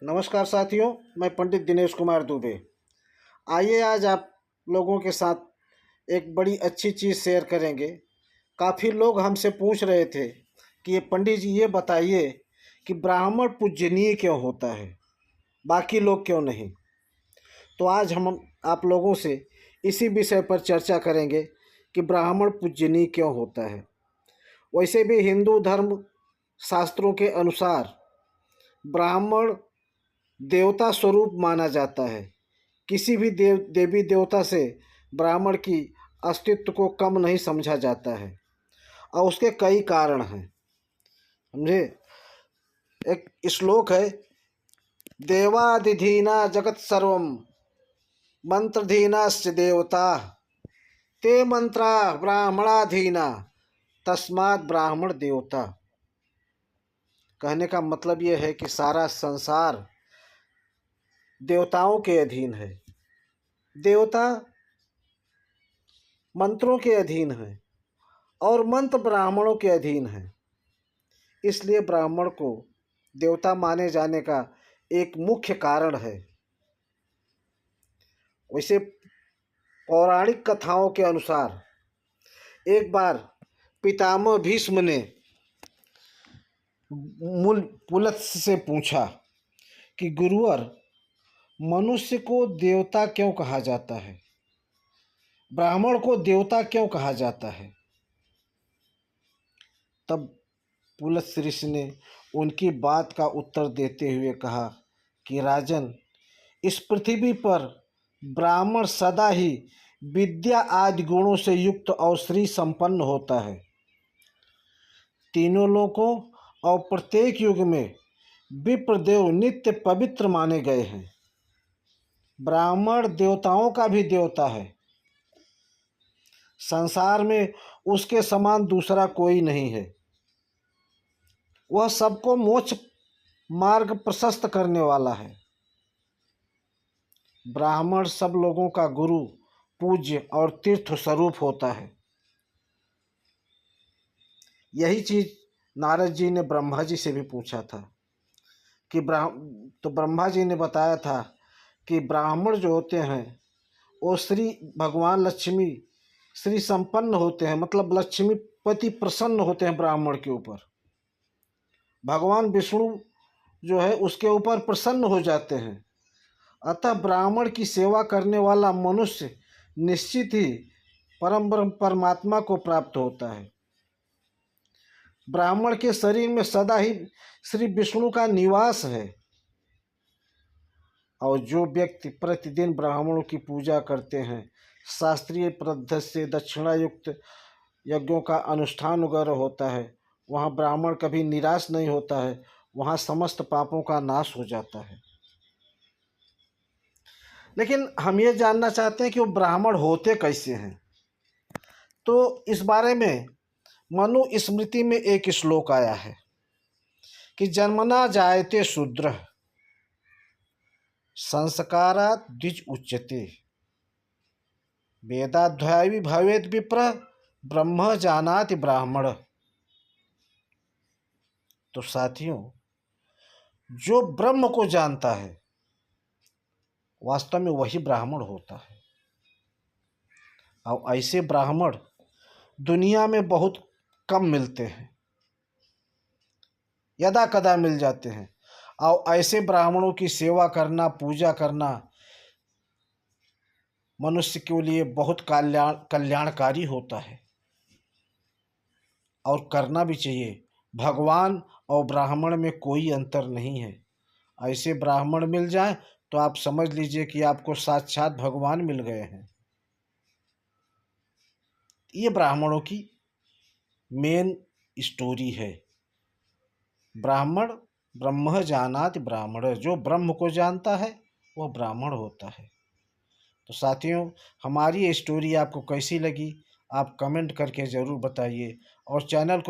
नमस्कार साथियों, मैं पंडित दिनेश कुमार दुबे। आइए आज आप लोगों के साथ एक बड़ी अच्छी चीज़ शेयर करेंगे। काफ़ी लोग हमसे पूछ रहे थे कि ये पंडित जी ये बताइए कि ब्राह्मण पूजनीय क्यों होता है, बाकी लोग क्यों नहीं। तो आज हम आप लोगों से इसी विषय पर चर्चा करेंगे कि ब्राह्मण पूजनीय क्यों होता है। वैसे भी हिंदू धर्म शास्त्रों के अनुसार ब्राह्मण देवता स्वरूप माना जाता है। किसी भी देवी देवता से ब्राह्मण की अस्तित्व को कम नहीं समझा जाता है और उसके कई कारण हैं। समझे, एक श्लोक है, देवादिधीना जगत सर्वम मंत्रधीनाश्च देवता ते मंत्रा ब्राह्मणाधीना तस्मात् ब्राह्मण देवता। कहने का मतलब यह है कि सारा संसार देवताओं के अधीन है। देवता मंत्रों के अधीन है और मंत्र ब्राह्मणों के अधीन है। इसलिए ब्राह्मण को देवता माने जाने का एक मुख्य कारण है। वैसे पौराणिक कथाओं के अनुसार एक बार पितामह भीष्म ने मूल पुलत्स्य से पूछा कि गुरुवर, मनुष्य को देवता क्यों कहा जाता है, ब्राह्मण को देवता क्यों कहा जाता है। तब पुलत्स्य ऋषि ने उनकी बात का उत्तर देते हुए कहा कि राजन, इस पृथ्वी पर ब्राह्मण सदा ही विद्या आदि गुणों से युक्त और श्री संपन्न होता है। तीनों लोकों और प्रत्येक युग में विप्रदेव नित्य पवित्र माने गए हैं। ब्राह्मण देवताओं का भी देवता है। संसार में उसके समान दूसरा कोई नहीं है। वह सबको मोक्ष मार्ग प्रशस्त करने वाला है। ब्राह्मण सब लोगों का गुरु, पूज्य और तीर्थ स्वरूप होता है। यही चीज नारद जी ने ब्रह्मा जी से भी पूछा था कि तो ब्रह्मा जी ने बताया था कि ब्राह्मण जो होते हैं वो श्री भगवान लक्ष्मी श्री संपन्न होते हैं, मतलब लक्ष्मीपति प्रसन्न होते हैं ब्राह्मण के ऊपर। भगवान विष्णु जो है उसके ऊपर प्रसन्न हो जाते हैं। अतः ब्राह्मण की सेवा करने वाला मनुष्य निश्चित ही परम ब्रह्म परमात्मा को प्राप्त होता है। ब्राह्मण के शरीर में सदा ही श्री विष्णु का निवास है। और जो व्यक्ति प्रतिदिन ब्राह्मणों की पूजा करते हैं, शास्त्रीय पद्धति से दक्षिणायुक्त यज्ञों का अनुष्ठान वगैरह होता है, वहाँ ब्राह्मण कभी निराश नहीं होता है। वहाँ समस्त पापों का नाश हो जाता है। लेकिन हम ये जानना चाहते हैं कि वो ब्राह्मण होते कैसे हैं। तो इस बारे में मनु स्मृति में एक श्लोक आया है कि जन्मना जायते शूद्र संस्कारात् द्विज उच्यते वेदाध्यायी भवेद विप्र ब्रह्म जानाति ब्राह्मण। तो साथियों, जो ब्रह्म को जानता है वास्तव में वही ब्राह्मण होता है। और ऐसे ब्राह्मण दुनिया में बहुत कम मिलते हैं, यदा कदा मिल जाते हैं। और ऐसे ब्राह्मणों की सेवा करना, पूजा करना मनुष्य के लिए बहुत कल्याणकारी होता है और करना भी चाहिए। भगवान और ब्राह्मण में कोई अंतर नहीं है। ऐसे ब्राह्मण मिल जाए तो आप समझ लीजिए कि आपको साक्षात भगवान मिल गए हैं। ये ब्राह्मणों की मेन स्टोरी है। ब्राह्मण ब्रह्म जानाति ब्राह्मण, जो ब्रह्म को जानता है वह ब्राह्मण होता है। तो साथियों, हमारी ये स्टोरी आपको कैसी लगी आप कमेंट करके ज़रूर बताइए और चैनल को